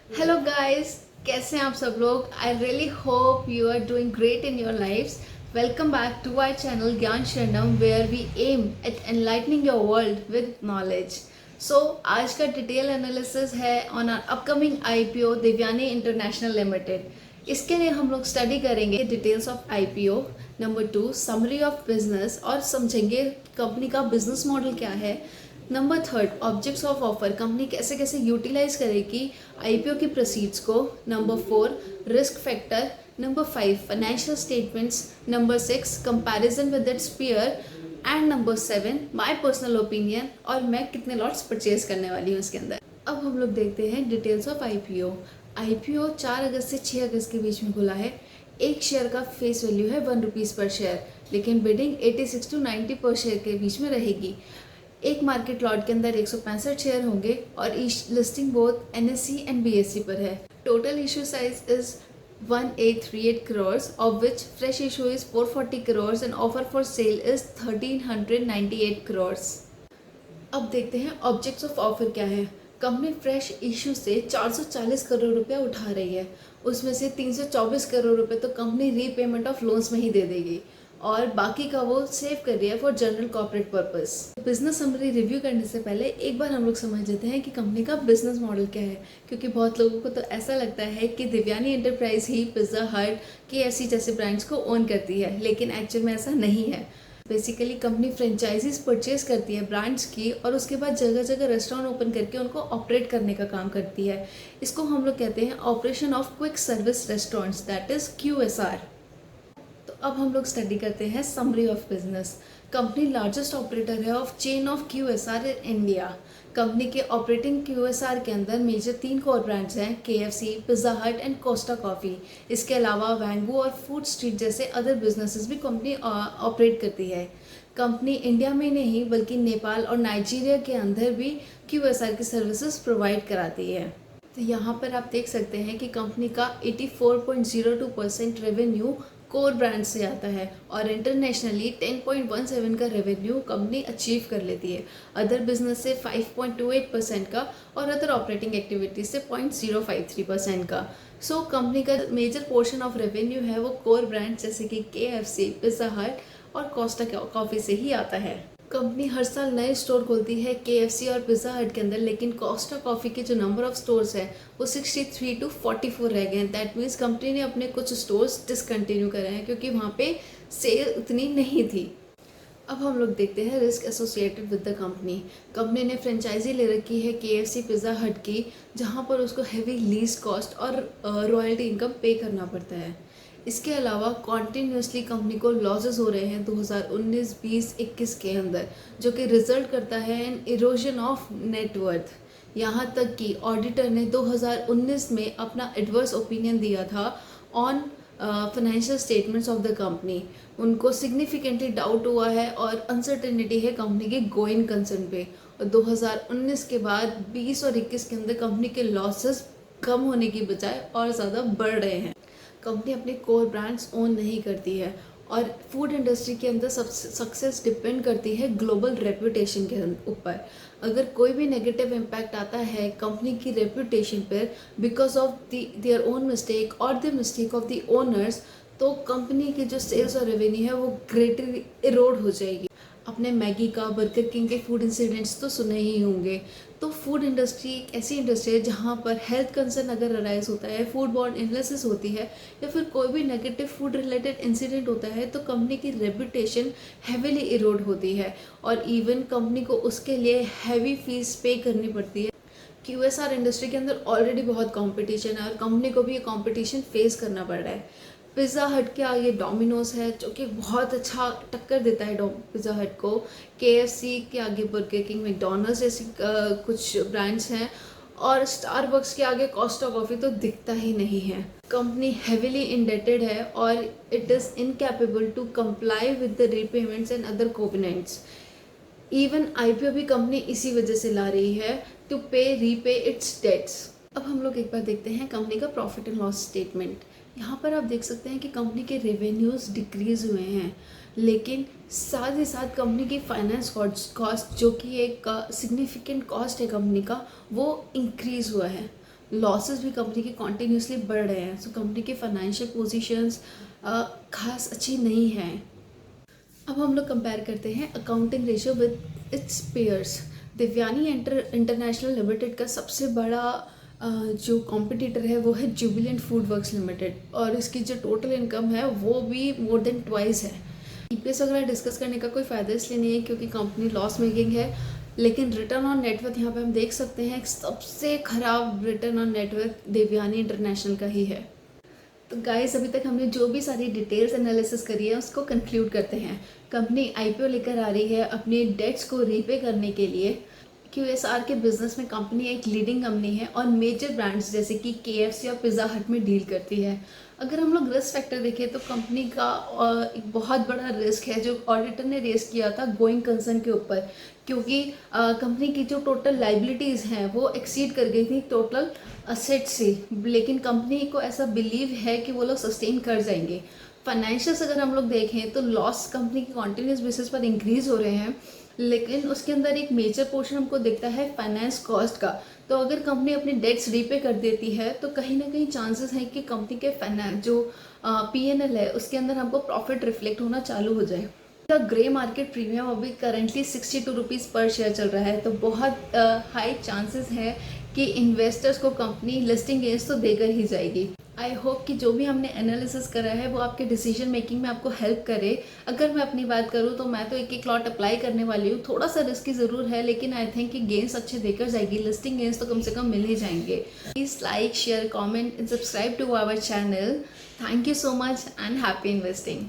Hello guys, कैसे हैं आप सब लोग। I really hope you are doing great in your lifes. Welcome back to our channel Gyan Sharanam, where we aim at enlightening your world with knowledge. So आज का detail analysis है on our upcoming IPO Devyani international limited. इसके लिए हम लोग study करेंगे details of IPO, number 2 summary of business और समझेंगे कंपनी का बिजनेस मॉडल क्या है। Number 3 objects of offer, company कैसे कैसे यूटिलाइज करेगी आईपीओ की प्रोसीड्स को। Number 4 risk factor. Number 5 financial statements. Number 6 comparison with its peer. And number 7 my personal opinion, और मैं कितने लॉट्स परचेज करने वाली हूँ इसके अंदर। अब हम लोग देखते हैं डिटेल्स ऑफ आईपीओ। आईपीओ 4 अगस्त से 6 अगस्त के बीच में खुला है। एक शेयर का फेस वैल्यू है 1 रुपीज़ पर शेयर, लेकिन बिडिंग 86 to 90 पर शेयर के बीच में रहेगी। एक मार्केट लॉट के अंदर 165 शेयर होंगे और listing both NSC and BSc पर है। Total issue size is 1838 crores, of which fresh issue is 440 crores and offer for sale is 1398 crores। अब देखते हैं ऑब्जेक्ट्स ऑफ ऑफर क्या है। कंपनी फ्रेश इशू से 440 करोड़ रुपया उठा रही है, उसमें से 324 करोड़ रुपए तो कंपनी रीपेमेंट ऑफ लोन्स में ही दे देगी और बाकी का वो सेव कर रही है for general corporate purpose. Business summary review करने से पहले एक बार हम लोग समझ लेते हैं कि कंपनी का बिजनेस मॉडल क्या है, क्योंकि बहुत लोगों को तो ऐसा लगता है कि देवयानी एंटरप्राइज ही पिज्ज़ा हट, केएफसी जैसे ब्रांड्स को ओन करती है, लेकिन एक्चुअल में ऐसा नहीं है। बेसिकली कंपनी फ्रेंचाइजीज परचेज करती है ब्रांड्स की और उसके बाद जगह जगह रेस्टोरेंट ओपन करके उनको ऑपरेट करने का काम करती है। इसको हम लोग कहते हैं operation of quick service restaurants, that is QSR. तो अब हम लोग स्टडी करते हैं summary of business. Company largest operator है of chain of QSR in India. Company के ऑपरेटिंग क्यूएसआर के अंदर मेजर 3 कोर ब्रांड्स हैं, KFC, pizza hut and costa coffee. इसके अलावा वैंगू और फूड स्ट्रीट जैसे अदर बिजनेसेस भी कंपनी ऑपरेट करती है। कंपनी इंडिया में नहीं बल्कि नेपाल और नाइजीरिया के अंदर भी क्यूएसआर की सर्विसेज प्रोवाइड कराती है। तो यहाँ पर आप देख सकते हैं कि कंपनी का 84.02% रेवेन्यू कोर ब्रांड से आता है और इंटरनेशनली 10.17 का रेवेन्यू कंपनी अचीव कर लेती है। अदर बिजनेस से 5.28% का और अदर ऑपरेटिंग एक्टिविटीज से 0.053% का। सो कंपनी का मेजर पोर्शन ऑफ रेवेन्यू है वो कोर ब्रांड जैसे कि केएफसी, पिज्ज़ा हट और कोस्टा कॉफ़ी से ही आता है। कंपनी हर साल नए स्टोर खोलती है केएफसी और पिज़्ज़ा हट के अंदर, लेकिन कोस्टा कॉफ़ी के जो नंबर ऑफ स्टोर्स है वो 63 to 44 रह गए हैं। दैट मीन्स कंपनी ने अपने कुछ स्टोर्स डिसकंटिन्यू करे हैं क्योंकि वहाँ पे सेल उतनी नहीं थी। अब हम लोग देखते हैं risk associated with the company. Company ने फ्रेंचाइजी ले रखी है केएफसी, पिज़्ज़ा हट की, जहाँ पर उसको हैवी लीज कॉस्ट और रॉयल्टी इनकम पे करना पड़ता है। इसके अलावा कॉन्टीन्यूसली कंपनी को लॉसेस हो रहे हैं 2019, 20, 21 के अंदर, जो कि रिजल्ट करता है एन इरोजन ऑफ नेटवर्थ। यहाँ तक कि ऑडिटर ने 2019 में अपना एडवर्स ओपिनियन दिया था on financial statements of the company. उनको सिग्निफिकेंटली डाउट हुआ है और अनसर्टेनिटी है कंपनी के गोइंग कंसर्न पे। और 2019 के बाद 20 और 21 के अंदर कंपनी के लॉसेस कम होने की बजाय और ज़्यादा बढ़ रहे हैं। कंपनी अपने कोर ब्रांड्स ओन नहीं करती है और फूड इंडस्ट्री के अंदर सक्सेस डिपेंड करती है ग्लोबल रेपुटेशन के ऊपर। अगर कोई भी नेगेटिव इम्पैक्ट आता है कंपनी की रेपुटेशन पर because of their own mistake और the mistake of the owners, तो कंपनी की जो सेल्स और रेवेन्यू है वो ग्रेटली इरोड हो जाएगी। अपने मैगी का, बर्गर किंग के फूड इंसिडेंट्स तो सुने ही होंगे। तो फूड इंडस्ट्री एक ऐसी इंडस्ट्री है जहाँ पर हेल्थ कंसर्न अगर अराइज होता है, फूड बॉर्न इलनेसेस होती है या फिर कोई भी नेगेटिव फूड रिलेटेड इंसिडेंट होता है तो कंपनी की रेपुटेशन हैवीली इरोड होती है और इवन कंपनी को उसके लिए हैवी फीस पे करनी पड़ती है। क्यूएसआर इंडस्ट्री के अंदर ऑलरेडी बहुत कंपटीशन है और कंपनी को भी ये कंपटीशन फेस करना पड़ रहा है। पिज़्ज़ा हट के आगे डोमिनोज है जो कि बहुत अच्छा टक्कर देता है पिज़्ज़ा हट को। केएफसी के आगे बर्गर किंग, मैकडॉनल्ड्स जैसी कुछ ब्रांड्स हैं और स्टारबक्स के आगे कोस्टा कॉफ़ी तो दिखता ही नहीं है। कंपनी हेविली इंडेटेड है और it is incapable to comply with the repayments and other covenants. Even IPO भी कंपनी इसी वजह से ला रही है टू रीपे इट्स डेट्स। अब हम लोग एक बार देखते हैं कंपनी का प्रॉफिट एंड लॉस स्टेटमेंट। यहाँ पर आप देख सकते हैं कि कंपनी के रेवेन्यूज़ डिक्रीज़ हुए हैं, लेकिन साथ ही साथ कंपनी की फाइनेंस कॉस्ट जो कि एक सिग्निफिकेंट कॉस्ट है कंपनी का, वो इंक्रीज़ हुआ है। लॉसेस भी कंपनी के कॉन्टीन्यूसली बढ़ रहे हैं। सो कंपनी के फाइनेंशियल पोजीशंस खास अच्छी नहीं है। अब हम लोग कंपेयर करते हैं accounting ratio with its peers. Devyani international limited का सबसे बड़ा जो कॉम्पिटिटर है वो है जुबिलेंट फूड वर्क्स लिमिटेड, और इसकी जो टोटल इनकम है वो भी मोर देन ट्वाइस है। ईपीएस वगैरह डिस्कस करने का कोई फ़ायदा इसलिए नहीं है क्योंकि कंपनी लॉस मेकिंग है, लेकिन रिटर्न ऑन नेटवर्थ यहाँ पे हम देख सकते हैं सबसे ख़राब return on net worth Devyani international का ही है। तो गाइस, अभी तक हमने जो भी सारी डिटेल्स एनालिसिस करी है उसको कंक्लूड करते हैं। कंपनी आईपीओ लेकर आ रही है अपने डेट्स को रीपे करने के लिए। क्यूएसआर के बिजनेस में कंपनी एक लीडिंग कंपनी है और मेजर ब्रांड्स जैसे कि केएफसी और पिज़्ज़ा हट में डील करती है। अगर हम लोग रिस्क फैक्टर देखें तो कंपनी का एक बहुत बड़ा रिस्क है जो ऑडिटर ने रेस किया था गोइंग कंसर्न के ऊपर, क्योंकि कंपनी की जो टोटल लाइबिलिटीज़ हैं वो एक्सीड कर गई थी टोटल असेट से, लेकिन कंपनी को ऐसा बिलीव है कि वो लोग सस्टेन कर जाएंगे। फाइनेंशियल्स अगर हम लोग देखें तो लॉस कंपनी की कॉन्टीन्यूस बेसिस पर इंक्रीज़ हो रहे हैं, लेकिन उसके अंदर एक मेजर पोर्शन हमको दिखता है फाइनेंस कॉस्ट का। तो अगर कंपनी अपनी डेट्स रीपे कर देती है तो कहीं ना कहीं चांसेस हैं कि कंपनी के फाइनेंस जो पीएनएल है उसके अंदर हमको प्रॉफिट रिफ्लेक्ट होना चालू हो जाए। का ग्रे मार्केट प्रीमियम अभी करेंटली 62 रुपीज़ पर शेयर चल रहा है, तो बहुत हाई चांसेस है कि इन्वेस्टर्स को कंपनी लिस्टिंग गेन्स तो देकर ही जाएगी। आई होप कि जो भी हमने एनालिसिस करा है वो आपके डिसीजन मेकिंग में आपको हेल्प करे। अगर मैं अपनी बात करूँ तो मैं तो एक एक लॉट अप्लाई करने वाली हूँ। थोड़ा सा रिस्की ज़रूर है, लेकिन आई थिंक कि गेन्स अच्छे देकर जाएगी, लिस्टिंग गेन्स तो कम से कम मिल ही जाएंगे। Please like, share, comment and subscribe to our channel. Thank you so much and happy investing.